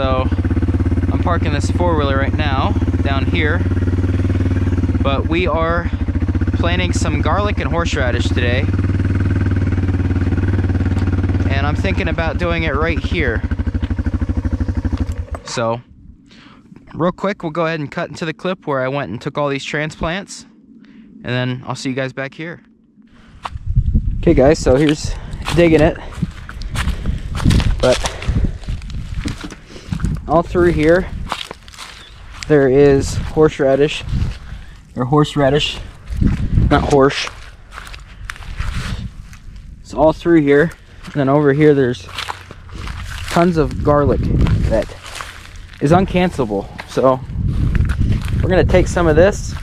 so I'm parking this four-wheeler right now down here, but we are planting some garlic and horseradish today, and I'm thinking about doing it right here. So real quick, we'll go ahead and cut into the clip where I went and took all these transplants, and then I'll see you guys back here. Okay guys, so here's digging it, but all through here there is horseradish, or horseradish, not horse. It's all through here, and then over here there's tons of garlic that is uncancelable. So we're gonna take some of this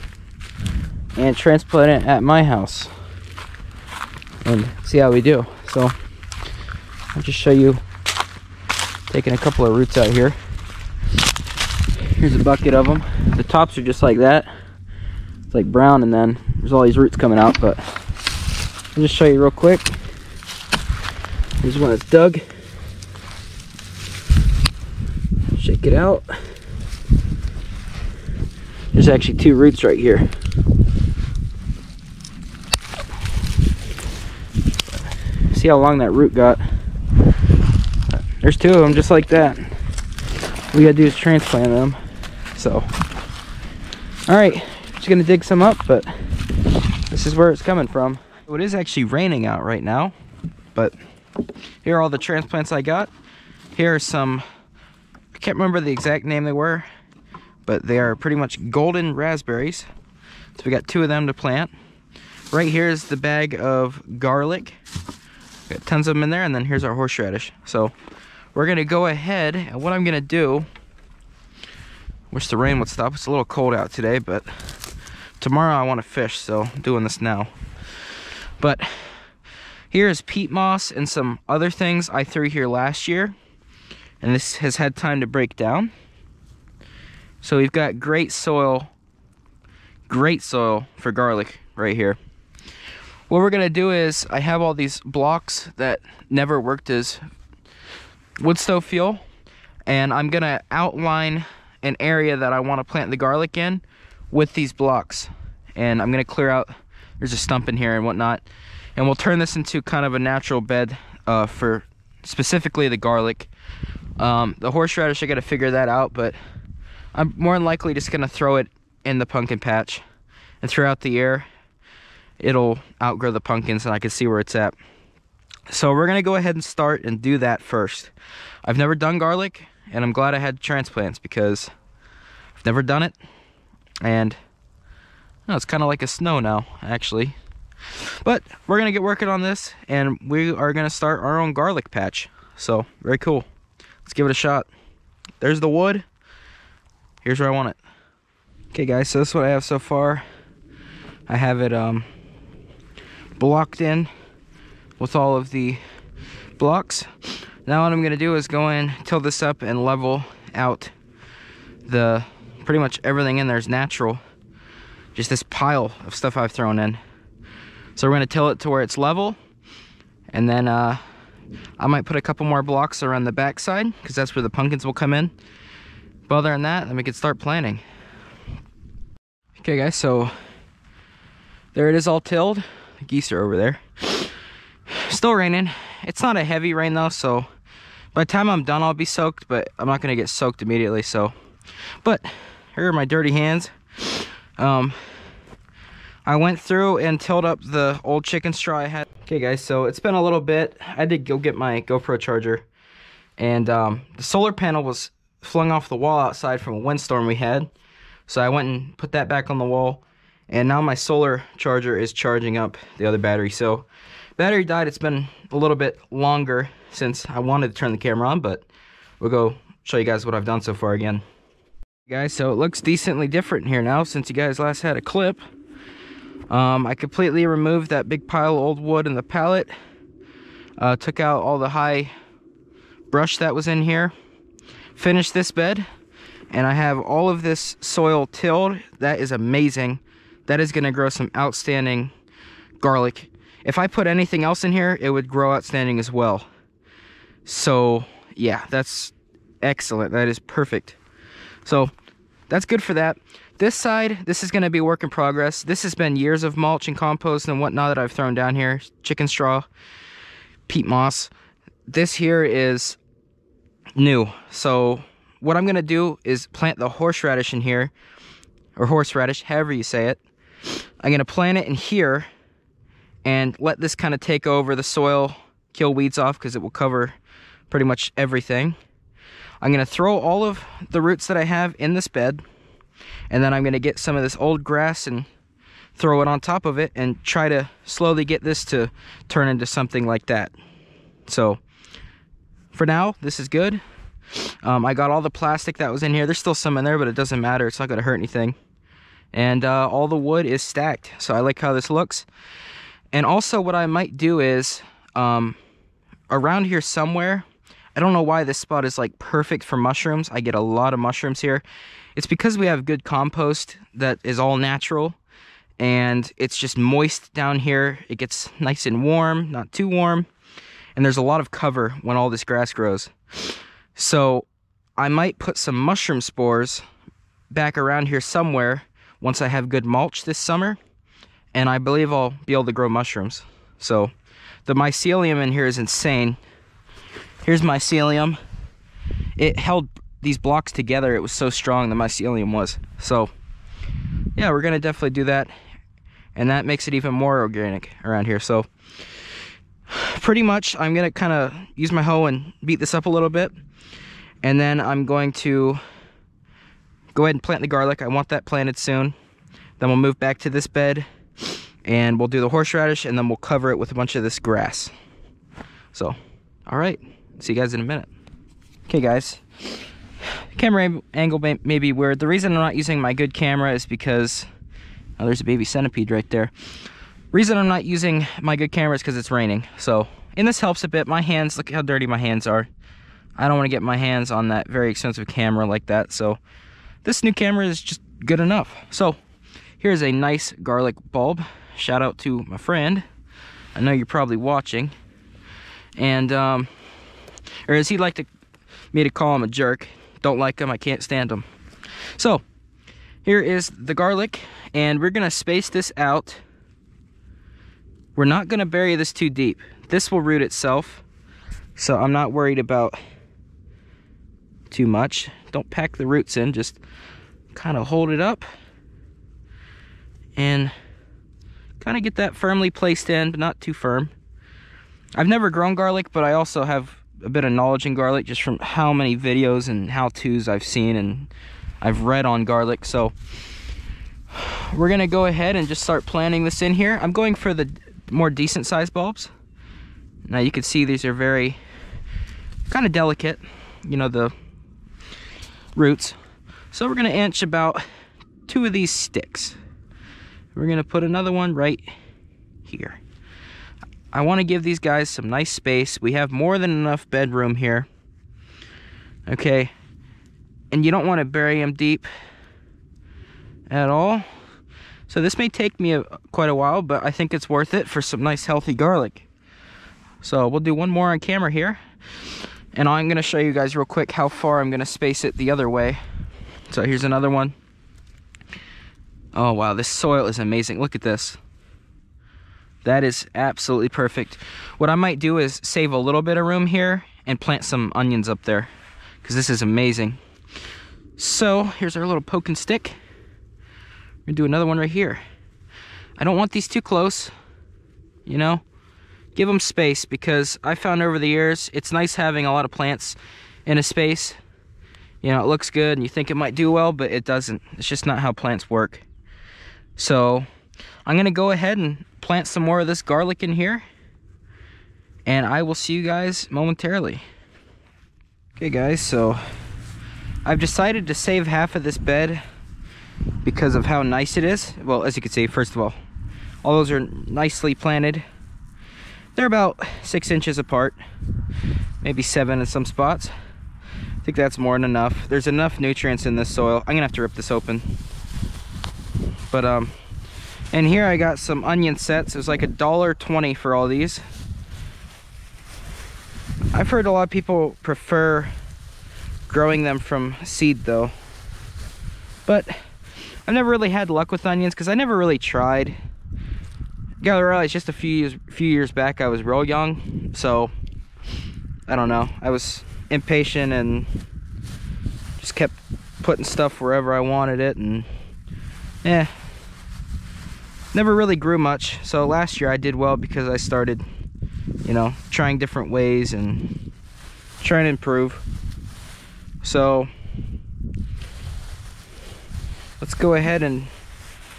and transplant it at my house and see how we do. So I'll just show you taking a couple of roots out here. Here's a bucket of them. The tops are just like that. It's like brown, and then there's all these roots coming out, but I'll just show you real quick. Here's one that's dug. Shake it out. There's actually two roots right here. See how long that root got? There's two of them just like that. All we gotta do is transplant them. So, all right, just gonna dig some up, but this is where it's coming from. It is actually raining out right now, but here are all the transplants I got. Here are some, I can't remember the exact name they were, but they are pretty much golden raspberries. So we got two of them to plant. Right here is the bag of garlic. Got tons of them in there, and then here's our horseradish. So we're gonna go ahead, and what I'm gonna do, wish the rain would stop. It's a little cold out today, but tomorrow I want to fish, so I'm doing this now. But here's peat moss and some other things I threw here last year, and this has had time to break down. So we've got great soil for garlic right here. What we're gonna do is, I have all these blocks that never worked as wood stove fuel, and I'm gonna outline an area that I want to plant the garlic in with these blocks, and I'm gonna clear out, there's a stump in here and whatnot, and we'll turn this into kind of a natural bed for specifically the garlic. The horseradish, I gotta figure that out, but I'm more than likely just gonna throw it in the pumpkin patch, and throughout the year it'll outgrow the pumpkins and I can see where it's at. So we're gonna go ahead and start and do that first. I've never done garlic, and I'm glad I had transplants because I've never done it, and it's kind of like a snow now actually. But we're gonna get working on this, and we are gonna start our own garlic patch. So very cool, let's give it a shot. There's the wood, here's where I want it. Okay guys, so this is what I have so far. I have it blocked in with all of the blocks. Now what I'm gonna do is go in, till this up, and level out the, pretty much everything in there is natural. Just this pile of stuff I've thrown in. So we're gonna till it to where it's level, and then I might put a couple more blocks around the back side, because that's where the pumpkins will come in. But other than that, then we can start planting. Okay guys, so there it is, all tilled. The geese are over there. Still raining. It's not a heavy rain though, so by the time I'm done I'll be soaked, but I'm not gonna get soaked immediately. So, but here are my dirty hands. I went through and tilled up the old chicken straw I had. Okay guys, so it's been a little bit. I did go get my GoPro charger, and the solar panel was flung off the wall outside from a windstorm we had. So I went and put that back on the wall, and now my solar charger is charging up the other battery. So battery died. It's been a little bit longer since I wanted to turn the camera on, but we'll go show you guys what I've done so far again. Guys, so it looks decently different here now since you guys last had a clip. I completely removed that big pile of old wood in the pallet, took out all the high brush that was in here, finished this bed, and I have all of this soil tilled. That is amazing. That is gonna grow some outstanding garlic. If I put anything else in here, it would grow outstanding as well. So yeah, that's excellent. That is perfect. So that's good for that. This side, this is going to be work in progress. This has been years of mulch and compost and whatnot that I've thrown down here. Chicken straw, peat moss. This here is new. So what I'm going to do is plant the horseradish in here, or horseradish, however you say it. I'm going to plant it in here and let this kind of take over the soil, kill weeds off because it will cover pretty much everything. I'm going to throw all of the roots that I have in this bed, and then I'm going to get some of this old grass and throw it on top of it and try to slowly get this to turn into something like that. So for now, this is good. I got all the plastic that was in here. There's still some in there, but it doesn't matter. It's not going to hurt anything. And all the wood is stacked, so I like how this looks. And also what I might do is around here somewhere, I don't know why this spot is like perfect for mushrooms. I get a lot of mushrooms here. It's because we have good compost that is all natural, and it's just moist down here. It gets nice and warm, not too warm, and there's a lot of cover when all this grass grows. So I might put some mushroom spores back around here somewhere once I have good mulch this summer, and I believe I'll be able to grow mushrooms. So the mycelium in here is insane. Here's mycelium. It held these blocks together. It was so strong, the mycelium was. So yeah, we're gonna definitely do that, and that makes it even more organic around here. So pretty much I'm gonna kind of use my hoe and beat this up a little bit, and then I'm going to go ahead and plant the garlic. I want that planted soon. Then we'll move back to this bed and we'll do the horseradish, and then we'll cover it with a bunch of this grass. So all right, see you guys in a minute. Okay guys, camera angle may be weird. The reason I'm not using my good camera is because, oh, there's a baby centipede right there. Reason I'm not using my good camera is because it's raining. So, and this helps a bit. My hands, look how dirty my hands are. I don't want to get my hands on that very expensive camera like that. So this new camera is just good enough. So here's a nice garlic bulb. Shout out to my friend. I know you're probably watching. And, or as he'd like me to call him, a jerk. Don't like him, I can't stand him. So here is the garlic, and we're gonna space this out. We're not gonna bury this too deep. This will root itself, so I'm not worried about too much. Don't pack the roots in, just kind of hold it up and kind of get that firmly placed in, but not too firm. I've never grown garlic, but I also have a bit of knowledge in garlic just from how many videos and how-tos I've seen and I've read on garlic. So we're gonna go ahead and just start planting this in here. I'm going for the more decent sized bulbs. Now you can see these are very kind of delicate, you know, the roots. So we're gonna inch about 2 of these sticks. We're gonna put another one right here. I want to give these guys some nice space. We have more than enough bedroom here. Okay, and you don't want to bury them deep at all. So this may take me quite a while, but I think it's worth it for some nice healthy garlic. So we'll do one more on camera here, and I'm going to show you guys real quick how far I'm going to space it the other way. So here's another one. Oh wow, this soil is amazing. Look at this. That is absolutely perfect. What I might do is save a little bit of room here and plant some onions up there, because this is amazing. So here's our little poking stick. We're gonna do another one right here. I don't want these too close, you know. Give them space, because I found over the years it's nice having a lot of plants in a space. You know, it looks good and you think it might do well, but it doesn't. It's just not how plants work. So I'm gonna go ahead and plant some more of this garlic in here, and I will see you guys momentarily. Okay guys, so I've decided to save half of this bed because of how nice it is. Well, as you can see, first of all those are nicely planted. They're about 6 inches apart, maybe 7 in some spots. I think that's more than enough. There's enough nutrients in this soil. I'm gonna have to rip this open. But and here I got some onion sets. It was like $1.20 for all these. I've heard a lot of people prefer growing them from seed though. But I've never really had luck with onions because I never really tried. Gotta realize just a few years back I was real young, so I don't know. I was impatient and just kept putting stuff wherever I wanted it, and never really grew much. So last year I did well because I started, you know, trying different ways and trying to improve. So let's go ahead and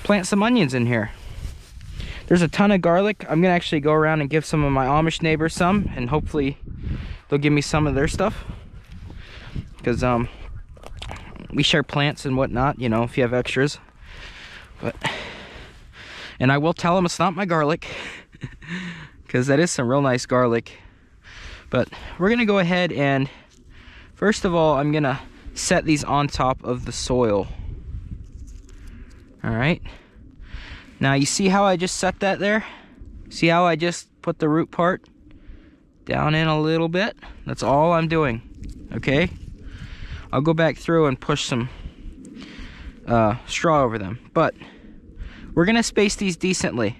plant some onions in here. There's a ton of garlic. I'm gonna actually go around and give some of my Amish neighbors some, and hopefully they'll give me some of their stuff, because we share plants and whatnot, you know, if you have extras. And I will tell them it's not my garlic, because that is some real nice garlic. But we're gonna go ahead and first of all, I'm gonna set these on top of the soil. All right. Now you see how I just set that there? See how I just put the root part down in a little bit? That's all I'm doing, okay? I'll go back through and push some straw over them. But we're gonna space these decently.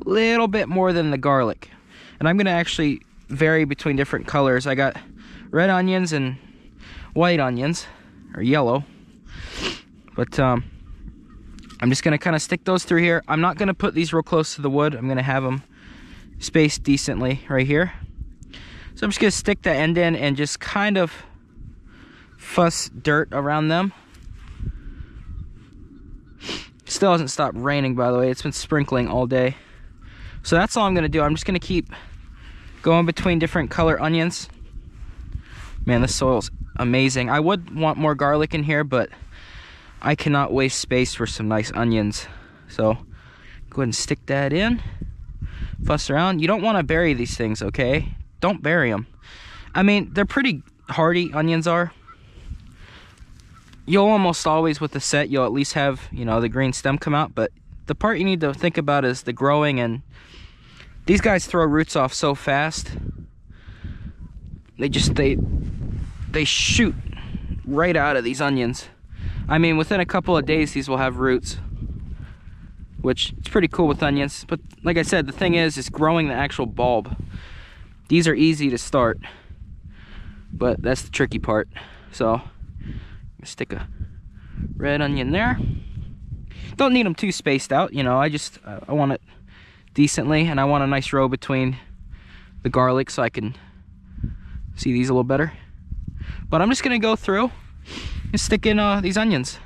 A little bit more than the garlic. And I'm gonna actually vary between different colors. I got red onions and white onions, or yellow. But I'm just gonna kind of stick those through here. I'm not gonna put these real close to the wood. I'm gonna have them spaced decently right here. So I'm just gonna stick the end in and just kind of fuss dirt around them. Still hasn't stopped raining, by the way. It's been sprinkling all day. So that's all I'm gonna do. I'm just gonna keep going between different color onions. Man, this soil's amazing. I would want more garlic in here, but I cannot waste space for some nice onions. So go ahead and stick that in. Fuss around. You don't want to bury these things, okay? Don't bury them. I mean, they're pretty hardy, onions are. You'll almost always, with the set, you'll at least have, you know, the green stem come out. But the part you need to think about is the growing, and these guys throw roots off so fast. They shoot right out of these onions. I mean, within a couple of days, these will have roots, which is pretty cool with onions. But like I said, the thing is growing the actual bulb. These are easy to start, but that's the tricky part. So I'm gonna stick a red onion there. Don't need them too spaced out, you know. I want it decently, and I want a nice row between the garlic so I can see these a little better. But I'm just gonna go through and stick in these onions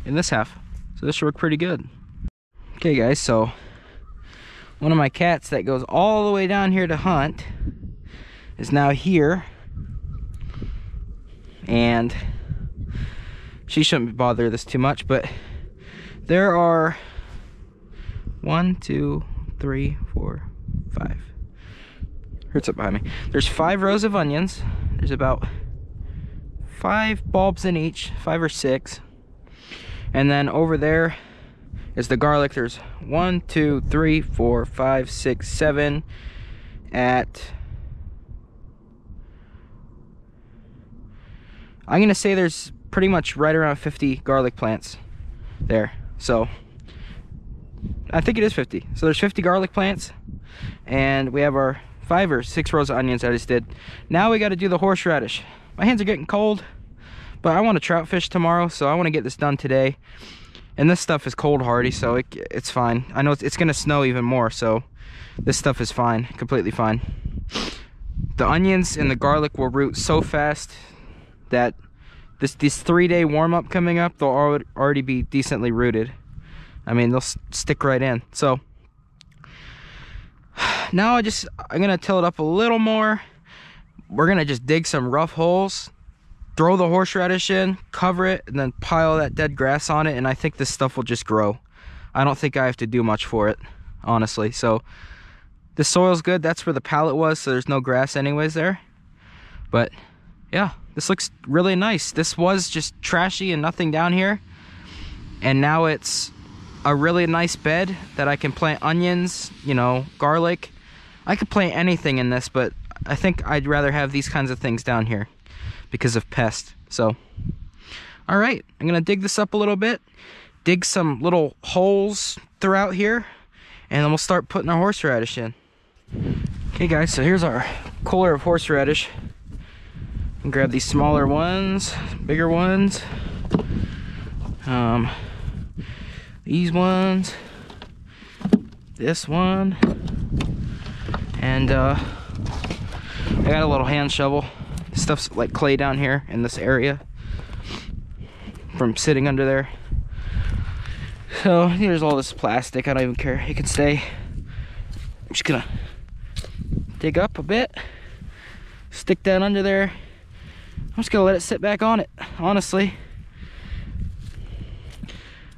in this half. So this should work pretty good. Okay guys, so one of my cats that goes all the way down here to hunt is now here, and she shouldn't bother this too much, but there are 1, 2, 3, 4, 5. Hurts up behind me. There's 5 rows of onions. There's about 5 bulbs in each, 5 or 6. And then over there is the garlic. There's 1, 2, 3, 4, 5, 6, 7 at, I'm gonna say there's pretty much right around 50 garlic plants there. So I think it is 50. So there's 50 garlic plants, and we have our 5 or 6 rows of onions I just did. Now we got to do the horseradish. My hands are getting cold, but I want to trout fish tomorrow, so I want to get this done today. And this stuff is cold hardy, so it's fine. I know it's going to snow even more, so this stuff is fine, completely fine. The onions and the garlic will root so fast that this 3-day warm-up coming up, they'll already be decently rooted. I mean, they'll stick right in. So now I'm gonna till it up a little more. We're gonna just dig some rough holes, throw the horseradish in, cover it, and then pile that dead grass on it, and I think this stuff will just grow. I don't think I have to do much for it, honestly. So the soil's good. That's where the pallet was, so there's no grass anyways there. But yeah, this looks really nice. This was just trashy and nothing down here, and now it's a really nice bed that I can plant onions, you know, garlic. I could plant anything in this, but I think I'd rather have these kinds of things down here because of pests. So, all right, I'm gonna dig this up a little bit, dig some little holes throughout here, and then we'll start putting our horseradish in. Okay guys, so here's our cooler of horseradish. And grab these smaller ones, bigger ones, these ones, this one, and I got a little hand shovel. This stuff's like clay down here in this area from sitting under there. So here's all this plastic. I don't even care, it can stay. I'm just gonna dig up a bit, stick that under there. I'm just gonna let it sit back on it, honestly.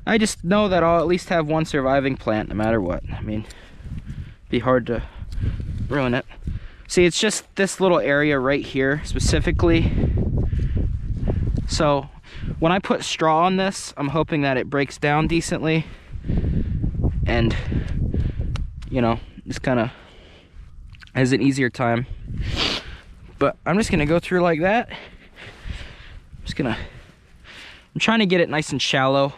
I just know that I'll at least have one surviving plant no matter what. I mean, it'd be hard to ruin it. See, it's just this little area right here specifically. So when I put straw on this, I'm hoping that it breaks down decently and, you know, just kind of has an easier time. But I'm just gonna go through like that. I'm trying to get it nice and shallow.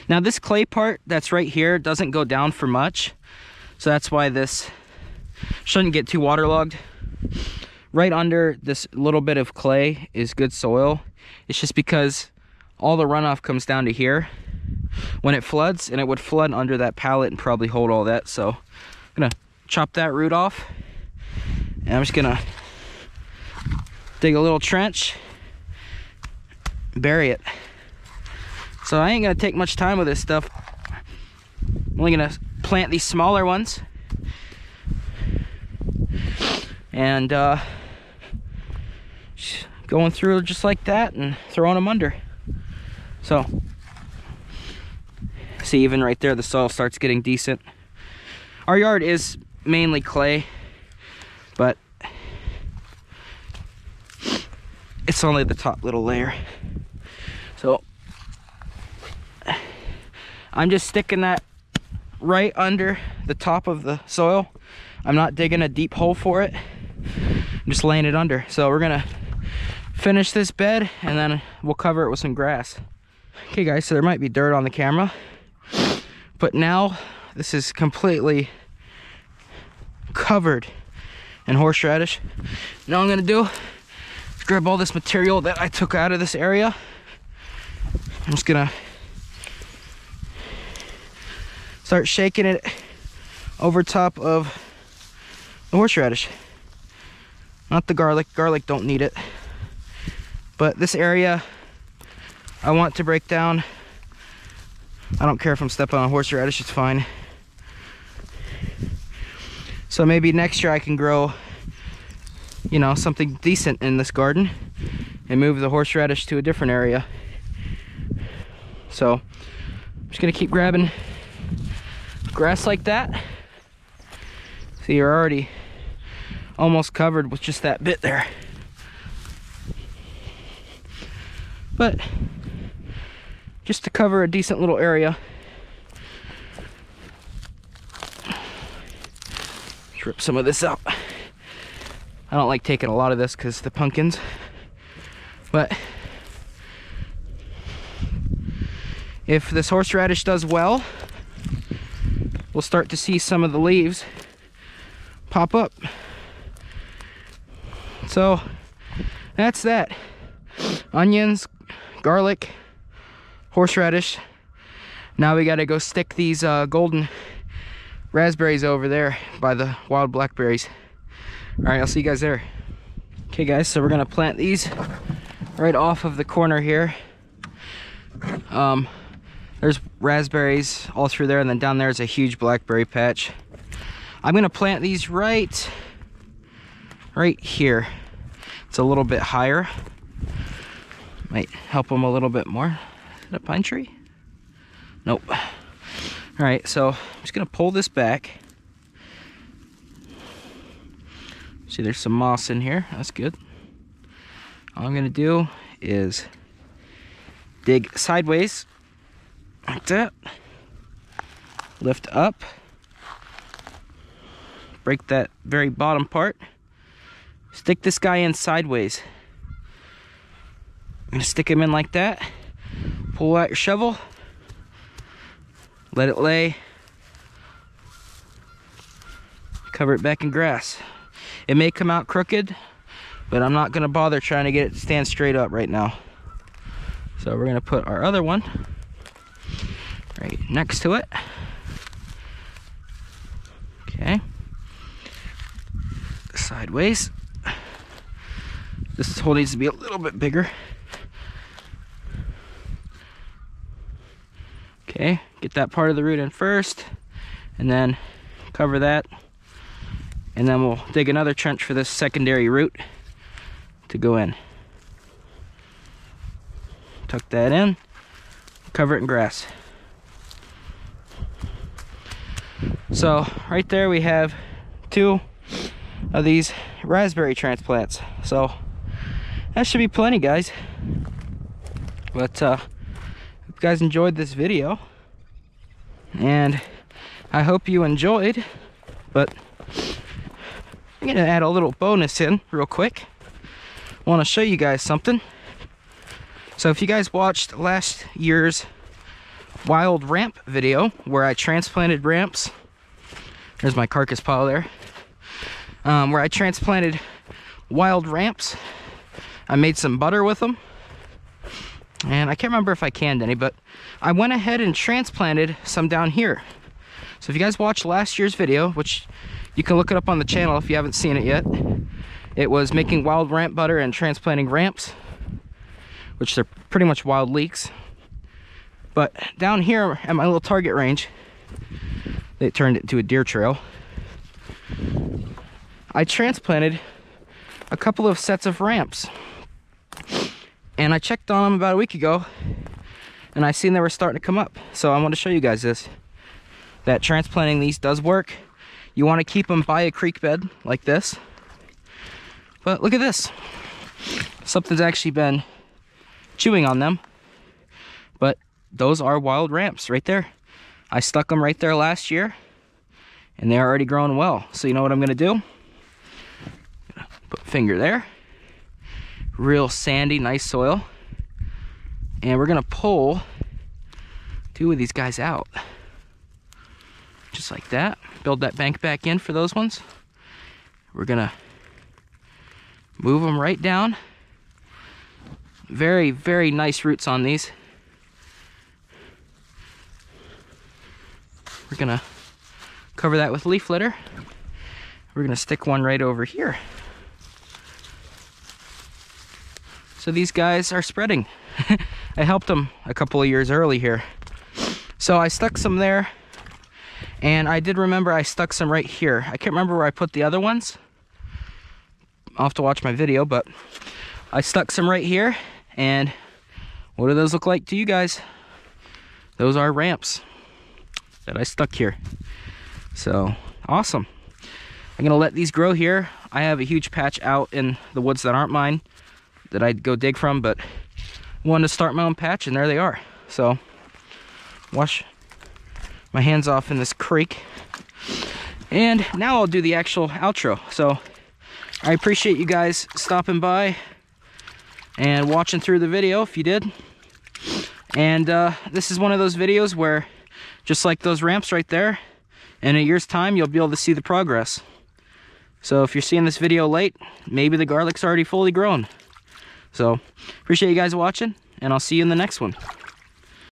Now this clay part that's right here doesn't go down for much, so that's why this shouldn't get too waterlogged. Right under this little bit of clay is good soil. It's just because all the runoff comes down to here when it floods, and it would flood under that pallet and probably hold all that. So I'm gonna chop that root off, and I'm just gonna dig a little trench, bury it. So I ain't gonna take much time with this stuff. I'm only gonna plant these smaller ones and going through just like that and throwing them under. So see, even right there the soil starts getting decent. Our yard is mainly clay, but it's only the top little layer. So I'm just sticking that right under the top of the soil. I'm not digging a deep hole for it. I'm just laying it under. So we're gonna finish this bed and then we'll cover it with some grass. Okay guys, so there might be dirt on the camera, but now this is completely covered in horseradish. Now what I'm gonna do is grab all this material that I took out of this area. I'm just gonna start shaking it over top of the horseradish. Not the garlic. Garlic don't need it. But this area I want to break down. I don't care if I'm stepping on horseradish, it's fine. So maybe next year I can grow, you know, something decent in this garden and move the horseradish to a different area. So I'm just gonna keep grabbing grass like that. See, you're already almost covered with just that bit there. But just to cover a decent little area. Let's rip some of this out. I don't like taking a lot of this because the pumpkins, but if this horseradish does well, we'll start to see some of the leaves pop up. So that's that. Onions, garlic, horseradish. Now we gotta go stick these golden raspberries over there by the wild blackberries. All right, I'll see you guys there. Okay guys, so we're gonna plant these right off of the corner here. There's raspberries all through there, and then down there is a huge blackberry patch. I'm gonna plant these right here. It's a little bit higher. Might help them a little bit more. Is it a pine tree? Nope. All right, so I'm just gonna pull this back. See, there's some moss in here. That's good. All I'm gonna do is dig sideways like that. Lift up. Break that very bottom part. Stick this guy in sideways. I'm gonna stick him in like that. Pull out your shovel. Let it lay. Cover it back in grass. It may come out crooked, but I'm not gonna bother trying to get it to stand straight up right now. So we're gonna put our other one right next to it. Okay. Sideways. This hole needs to be a little bit bigger. Okay, get that part of the root in first, and then cover that. And then we'll dig another trench for this secondary root to go in. Tuck that in, cover it in grass. So right there we have 2 of these raspberry transplants. So that should be plenty, guys. But hope you guys enjoyed this video, and I hope you enjoyed. But I'm gonna add a little bonus in real quick. I want to show you guys something. So if you guys watched last year's wild ramp video where I transplanted ramps, there's my carcass pile there, where I transplanted wild ramps. I made some butter with them, and I can't remember if I canned any, but I went ahead and transplanted some down here. So if you guys watched last year's video, which you can look it up on the channel if you haven't seen it yet, it was making wild ramp butter and transplanting ramps, which they're pretty much wild leeks. But down here at my little target range, they turned it into a deer trail. I transplanted a couple of sets of ramps, and I checked on them about a week ago, and I seen they were starting to come up. So I want to show you guys this, that transplanting these does work. You want to keep them by a creek bed like this. But look at this, something's actually been chewing on them. But those are wild ramps right there. I stuck them right there last year, and they're already growing well. So you know what I'm gonna do? Put a finger there. Real sandy, nice soil. And we're gonna pull 2 of these guys out. Just like that. Build that bank back in for those ones. We're gonna move them right down. Very, very nice roots on these. We're gonna cover that with leaf litter. We're gonna stick one right over here. So these guys are spreading. I helped them a couple of years early here. So I stuck some there, and I did remember I stuck some right here. I can't remember where I put the other ones. I'll have to watch my video, but I stuck some right here. And what do those look like to you guys? Those are ramps that I stuck here. So awesome. I'm gonna let these grow here. I have a huge patch out in the woods that aren't mine that I'd go dig from, but I wanted to start my own patch, and there they are. So wash my hands off in this creek, and now I'll do the actual outro. So I appreciate you guys stopping by and watching through the video if you did. And this is one of those videos where, just like those ramps right there, in a year's time you'll be able to see the progress. So if you're seeing this video late, maybe the garlic's already fully grown. So appreciate you guys watching, and I'll see you in the next one.